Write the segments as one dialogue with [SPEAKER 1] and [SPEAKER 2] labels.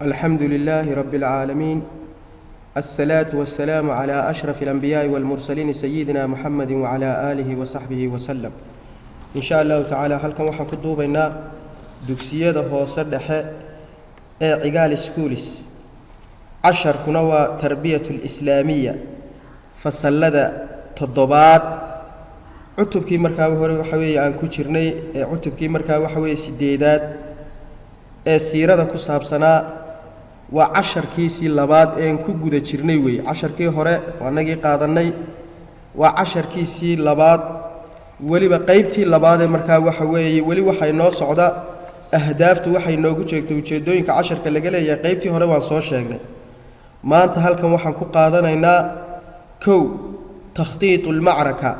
[SPEAKER 1] الحمد لله رب العالمين. الصلاة والسلام على أشرف الأنبياء والمرسلين سيدنا محمد وعلى آله وصحبه وسلم. إن شاء الله تعالى حلقا وحفظوا بين دكسية هو صدح عقال سكوليس 10 كنوا تربية الإسلامية فصلد تضباط عتبكي مركا وحوي عن كوشرني عتبكي مركا وحوي سديدات سيرة كوساب سنة و10 كيسي لباد إن كوجودة شرني وي 10 كي هراء ونجي قادني و10 كيسي لباد ولي بقيبتي لباد مركا وحوي ولي وحي ناس عدا أهداف وحي نوجو شيء توجدين ك10 كالجلة يا قيبتي هراء وانصار شجني ما أنت هالكم وحن كقادنا إن كو تخطيط المعركة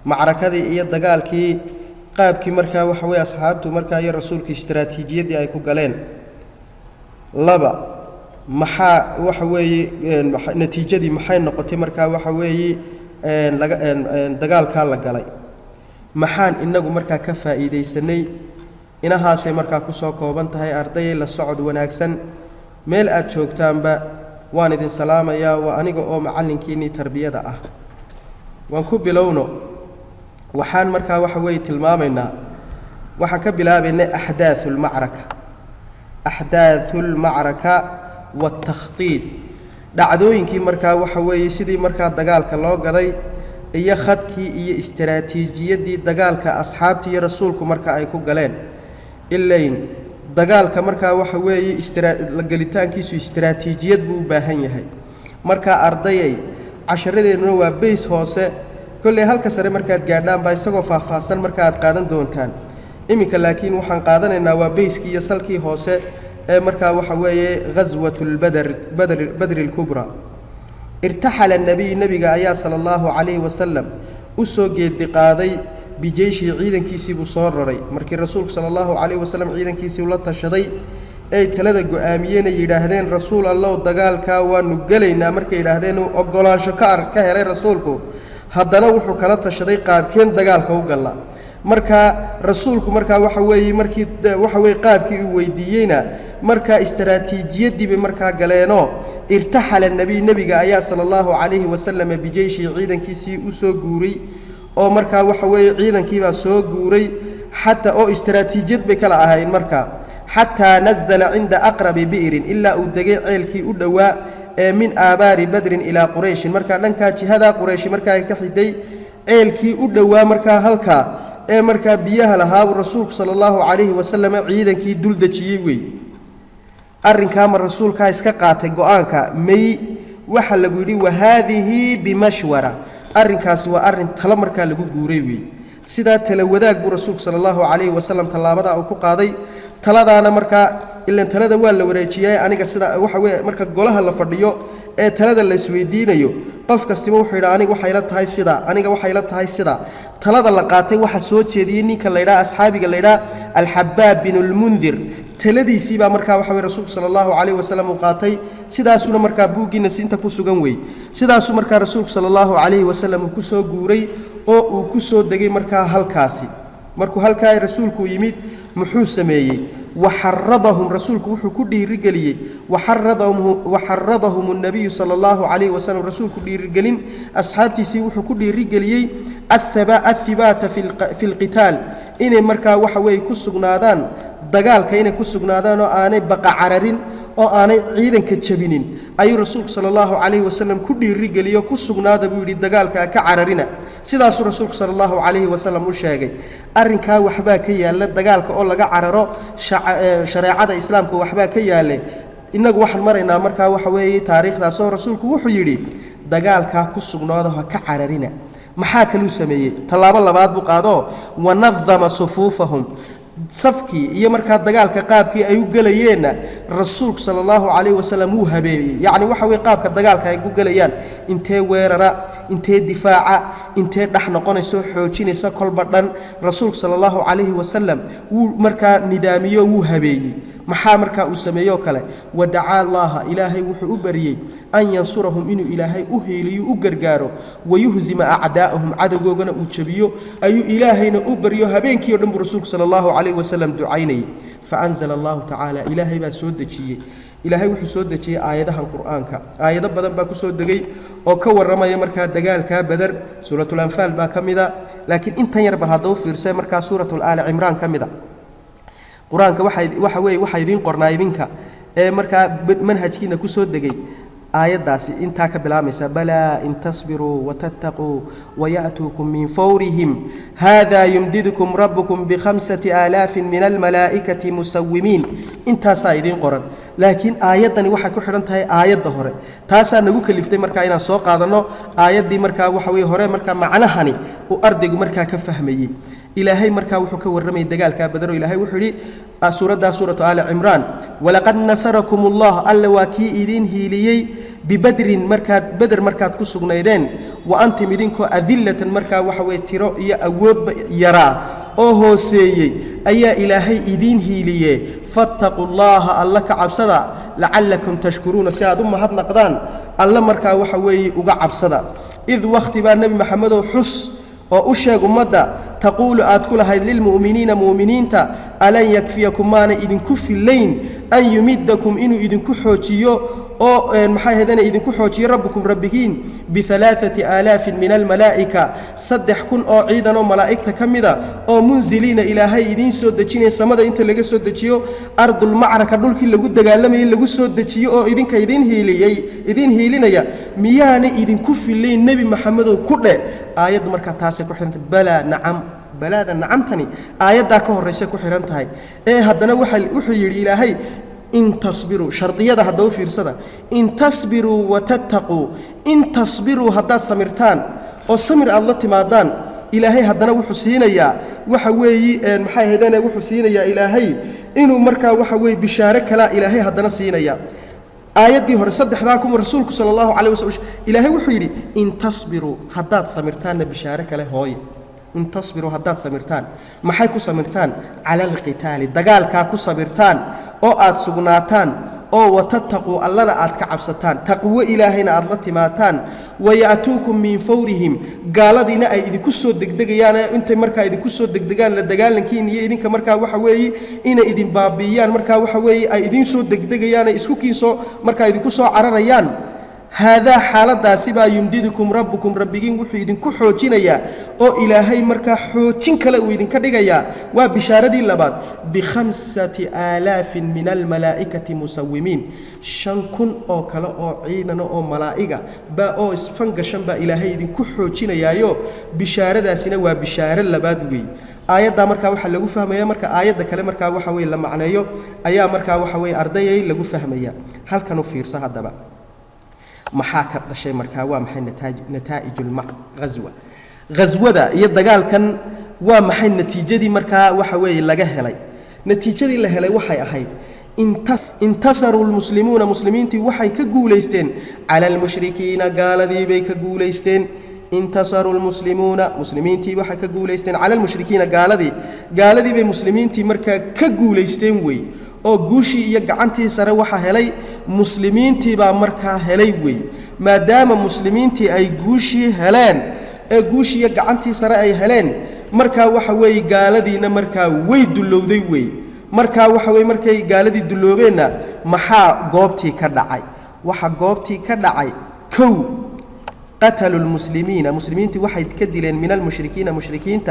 [SPEAKER 1] معركة هي الدجال كي قاب كي مركا وحوي أصحابته مركا يا رسول كي استراتيجية دي أيكو قالين لبا محا وحوي نتيجة دي محا نقطة مركا وحوي دجال كلا قالي محان إنه مركا كفا إيدي سني إنها سي مركا كوسوكو وبنتهاي أرضي للصعد وناكسن ميل أتشوك تامبا واندين سلامة يا وأنيقو أو معلن كيني تربية دا وانكوب بلونه وحان مركا وحوي تلمامنا وحكا بلابين أحداث المعركة والتخطيط دعدوين كي مركا وحوي سيدي مركا دقالك الله قضي إيا خدكي إيا استراتيجية دي دقالك أصحابتي رسولك مركا أيكو قلين إلين دقالك مركا وحوي لقلتان كيسو استراتيجية بو باهن يهي مركا أرضيي 10 نوا بيس هوسه كل هالكسر مركات قاعدان باي سقو فاهفاهسن مركات قادن دونتان إمك لكن وحن قادننا waa بيسكي يسلكي hoose ee markaa waxa weeye غزوة بدر الكبرى ارتحل النبي ayaa صلى الله عليه وسلم usoo geedi qaaday bijeyshi ciidankiisii buu soo raray markii rasuulku صلى الله عليه وسلم ciidankiisii la tashaday ay talada go'aamiyeen yiraahdeen rasuul Allah dagaalka waanu galeynaa markay yiraahdeen ogolaansho ka helay rasuulku haddana wuxuu kala tashaday qaabkeen dagaalka u galaa marka rasuulku marka waxa weeye markii waxa weeye qaabkii uu weydiiyayna marka istaraatiijiyadii marka galeeno irtaxala nabiga ayaa sallallahu alayhi wasallam bijeyshi ciidankiisii u soo guuray oo marka waxa weeye ciidankii baa soo guuray hatta oo istaraatiijiyad bay kala ahayn marka hatta nazala inda aqrab bi'r illa udagay ceelkii u dhawaa من آبار بدر إلى قريش مركا لنكا جهدا قريش مركا كحيدي عيلكي أدوا مركا هلكا مركا بيها لها والرسول صلى الله عليه وسلم عيدا كي دولد تشيوي أرن كام الرسول كايسكا قاتي قوانكا مي وحل قولي وهذه بمشورة أرن كاسوا أرن تلمركا لقو قوريوي سيدا تلوداك برسول صلى الله عليه وسلم تلابدا أو كقاضي تلادانا مركا إلا تلada waa la wareejiyay aniga sida waxa weey marka golaha la fadhiyo ee talada la isweydiinayo qof kastiba wuxuu yiraahdaa aniga waxa ila tahay sida aniga waxa ila tahay sida talada la qaatay waxa soo jeediyay ninka la yiraahdo asxaabiga la yiraahdo al-Habab bin al-Mundhir taladiisii baa marka waxa weey rasuulku sallallahu alayhi wasallam uu qaatay sidaasuna marka buugiina siinta ku sugan way sidaasu marka rasuulku sallallahu alayhi wasallam ku soo guuray oo uu ku soo dagay marka halkaasi markuu halkaa rasuulku yimid muxuu sameeyay وحرضهم رسولك وحكو ديرجليه وحرضهم النبي صلى الله عليه وسلم رسولك ديرجلين أصحابتي سي وحكو ديرجليه الثبات في القتال إن مركا وحوي كسجنادان دجال كين كسجنادان وأنا بقى عررين أو أنا عيدا كتشبينين أي رسول صلى الله عليه وسلم كل الرجالية كسجناد بيولي دجال كعررنا سيدا رسول صلى الله عليه وسلم وشاقي أرنكا وحباكيا للدجال كأول لقى عررة شريعة الإسلام كوحباكيا له إنك واحد مرينا مركا وحوي تاريخ ذا صور رسولك وحيري دجال كسجناد كعررنا محاكلو سمية طلاب الله بعد بقاضو ونظم صفوفهم صفكي هي مركا دجالك قابكي أيو جلينا الرسول صلى الله عليه وسلم وهبي يعني وحوي قابك دجالك أيو جليان انت ويررا انت دفاع انت نحن قنسو حوجين سكول بدن رسول صلى الله عليه وسلم ومركا ندامية وهبي maxaa markaa uu sameeyo kale wadaca Allah ilaahay wuxuu u bariyay an yansurahum inuu ilaahay u heeliyo u gargaaro wayuhzima a'daahum cadawgoogana uu jabiyo ayu ilaahayna u bariyo habeenkii oo dhan rasuulku sallallahu alayhi wasallam ducaynay fa anzala Allah ta'ala ilaahay baa soo dejiyay ilaahay wuxuu soo dejiyay aayadahan quraanka aayado badan baa ku soo degay oo ka waramaya marka dagaalka badar suuratul anfaal baa kamida laakiin intan yar bal hadoo fiirsay marka suuratul aali imraan kamida quraanka waxa idin qornaa idinka ee marka manhajkiina ku soo degay aayadaasi inta ka bilaamaysa bala in tasbiru wa tattaqu wa ya'tukum min fawrihim hadha yumdidukum rabbukum bi 5000 min al malaa'ikati musawwimin inta saayidin qoran laakiin aayadani waxa ku xiran tahay aayada hore taasa nagu kaliftay marka inaan soo qaadano aayadii marka waxa way hore marka macnahani oo ardaygu marka ka fahmayay ilaahay marka wuxuu ka warramay dagaalka badaro ilaahay wuxuu yiri suuratu aali imraan walaqad nasarakumullah alla waki idin hiiliyay bibadrin markaad badr markaad ku sugnaydeen wa antum idinko adillatan marka waxa way tiro iyo awood yara oo hooseeyay ayaa ilaahay idin hiiliyay fattaqullaha alla ka cabsada la'allakum tashkuruna si aad u mahadnaqdaan alla marka waxa way uga cabsada id waqti baa nabi maxamed oo xus oo u sheeg umada تقول آتكل هاي للمؤمنين مؤمنينتا ألن يكفيكم مانا إذن كفي اللين أن يمدكم إنو إذن كحوتيو أو محاي هذانا إذن كحوتي ربكم ربكين ب3000 من الملائكة صدح كن أو عيدا أو ملائكة كمدا أو منزلين إلى هاي إذن سودتشين سمدا إنت اللي سودتشيو أرض المعركة دول كل قد قالما اللي سودتشيو أو إذن كإذن هيلين يا مياني إذن كفي اللين نبي محمد كله آيات مركا تاسي كحرنت بلا نعم بلا نعمتني آيات دا كهريسه كحرنت هاي هدنا وحي يري إلهي إن تصبروا شرطية دا هدو فيرسدا إن تصبروا وتتقوا إن تصبروا هدات سمرتان أو سمر الله تمادان إلهي هدنا وحسين يا وحوي محاي هدنا وحسين يا إلهي إنو مركا وحوي بشارك لا إلهي هدنا سين يا آيات دي هرسد حداكم رسولك صلى الله عليه وسلم إلهي وحيري إن تصبروا هدات سمرتان بشارك له هاي إن تصبروا هدات سمرتان ما حيكو سمرتان على القتال دقال كاكو سمرتان أو آد سغناتان أو وتتقوا اللنا آد كعبستان تقوى إلهينا آد لتماتان ويأتوكم من فورهم قال دينا أي إذا كسو دقدقيانا أنت مركا إذا كسو دقدقان لدقال لكين إذنك مركا وحوي إنا إذن بابيان مركا وحوي أي إذن سو دقدقيانا إسكوكين سو مركا إذا كسو عرريان هذا حالة سبا يمددكم ربكم ربكين وحو إذن كحوتينيا أو إلهي مركا حوتين كلا وإذن كدقيا وبشارة اللبان ب5000 من الملائكة مسومين شنكن أو كلا أو عيدنا أو ملائكة با أو اسفنقشن با إلهي إذن كحوتينيا يو بشارة سنة وبشارة اللبان وي آيات دا مركا وحا لغو فهميا مركا آيات دا كلا مركا وحا وي لما عنايو آيات مركا وحا وي أردايا لغو فهميا هل كانوا فيرسا هدبا محاكا الشيء مركا ومحي نتائج غزوة دا يدقال كان ومحي نتيجة دي مركا وحوي لغهلي نتيجة دي لهلي وحي أحيد انتصروا المسلمون مسلمين تي وحي كقوليستين على المشركين قال ذي بي كقوليستين انتصروا المسلمون مسلمين تي وحي كقوليستين على المشركين قال ذي بي مسلمين تي مركا كقوليستين وي oo guushi iyo gacantii sare waxa helay muslimiintii baa markaa helay way maadaama muslimiintii ay guushi heleen ee guushi iyo gacantii sare ay heleen markaa waxa weey gaaladiina markaa way dulowday way markaa waxa weey markay gaaladii duloobeena maxaa goobtii ka dhacay waxa goobtii ka dhacay kow قتلوا المسلمين مسلمين واحد كدلين من المشركين مشركين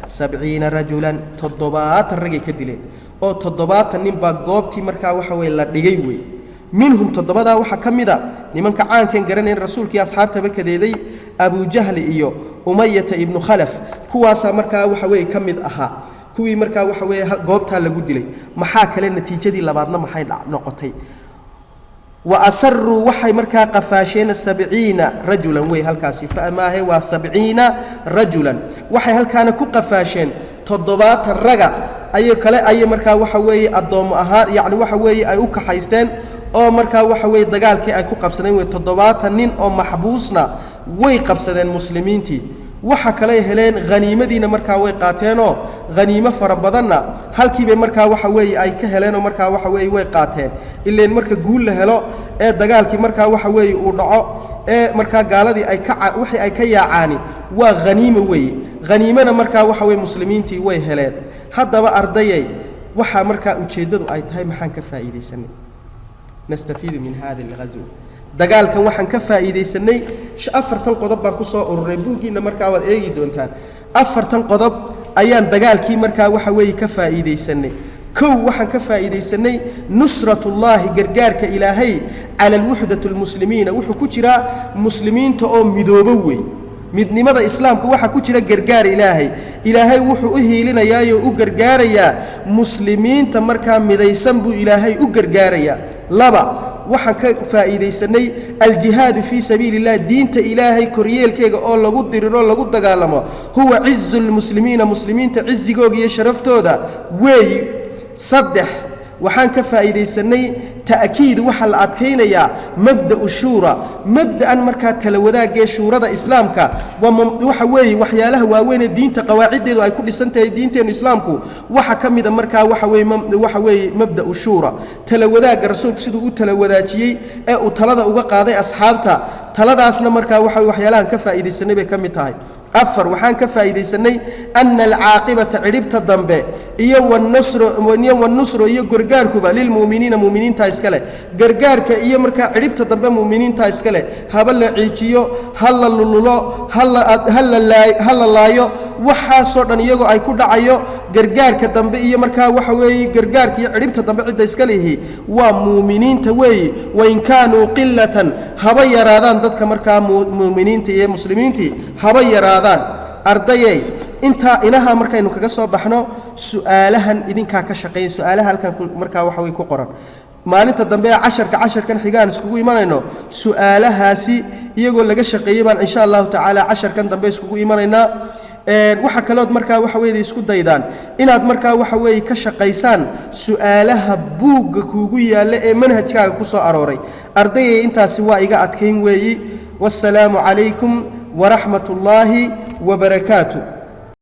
[SPEAKER 1] 70 رجلا تضباط الرجل كدلين أو تضباط النبا قوبتي مركا وحوي لا دغيوي منهم تضباطا وحا كميدا لمن كعان كان غرانين رسولك يا اصحاب تبكديدي ابو جهل iyo umayyah ibn khalaf kuwaasa marka waxa way kamid aha kuwii marka waxa way goobta lagu dilay maxaa kale natiijadii labaadna maxay noqotay وأسروا وحي مركا قفاشين 70 رجلا وي هالكاسي فما هي 70 رجلا وحي هالكان كو قفاشين تضباط الرقا أي كلا أي مركا وحوي الضوم أهار يعني وحوي أي أوك حيستين أو مركا وحوي دجال كي أي كو قبسدين وتضباط النين أو محبوسنا وي قبسدين مسلمين تي waxa kale heleen ghaniimadiina marka way qaateeno ghaniimo farabadana halkii bay marka waxa weey ay ka heleen marka waxa weey way qaateen ileen marka guul la helo ee dagaalkii marka waxa weey uu dhaco ee marka gaaladii ay ka wixii ay ka yaacaani waa ghaniimo weey ghaniimana marka waxa weey muslimiintii way heleen haddaba ardayay waxa marka ujeedadu ay tahay maxaan ka faa'iideysanay nastafiidu min hada alghazw dagaalkan waxaan ka faa'iideysanay afartan qodob baan ku soo ururay buugiina markaa waad eegi doontaan afartan qodob ayaan dagaalkii markaa waxa weeye ka faa'iideysanay kow waxaan ka faa'iideysanay nusratullaahi gargaarka ilaahay cala alwuxdati almuslimiina wuxuu ku jiraa muslimiinta oo midoobo wey midnimada islaamka waxa ku jira gargaar ilaahay ilaahay wuxuu u hiilinayaayo u gargaarayaa muslimiinta markaa midaysan buu ilaahay u gargaarayaa laba waxaan ka faa'iideysanay aljihaadu fii sabiili illah diinta ilaahay koryeelkeega oo lagu diriro lagu dagaalamo huwa cizu lmuslimiina muslimiinta cizigooga iyo sharaftooda weeyi saddex waxaan ka faa'iideysanay ta'kiid waxa la adkaynayaa mabda'u shuura mabda'an markaa tala wadaagee shuurada islaamka waxa weeye waxyaalaha waaweyn ee diinta qawaaciddeedu ay ku dhisan tahay diinteenu islaamku waxa ka mida markaa waxa weeye mabda'u shuura tala wadaagga rasuulku siduu u tala wadaajiyey ee uu talada uga qaaday asxaabta taladaasna markaa waxa waxyaalahan ka faa'iideysanay bay ka mid tahay afar waxaan ka faa'iideysanay anna alcaaqibata cidhibta dambe iyo wannusru iyo gargaarkuba lilmu'miniina mu'miniinta iskale gargaarka iyo markaa cidhibta dambe mu'miniinta iskale haba la ciijiyo ha la lululo ha la laayo waxaasoo dhan iyagoo ay ku dhacayo gargaarka dambe iyo markaa waxa weeye gargaarka iyo cidhibta dambe cidda iska lihi waa mu'miniinta weeye wain kaanuu qilatan haba yaraadaan dadka markaa mu'miniinta iyo muslimiintii haba yaraadaan ardayey intaa inaha markaynu kaga soo baxno su'aalahan idinkaa ka shaqeyn su'aalaha halkan markaa waxa way ku qoran maalinta dambe casharkan xigaan iskugu imanayno su'aalahaasi iyagoo laga shaqeeyay baan insha allahu tacaala casharkan dambe iskugu imanaynaa waxa kalood markaa waxa weeye isku daydaan inaad markaa waxa weeye ka shaqaysaan su'aalaha buugga kuugu yaalla ee manhajkaaga ku soo arooray ardayay intaasi waa iga adkayn weeyi wassalaamu calaykum waraxmatullaahi wabarakaatuh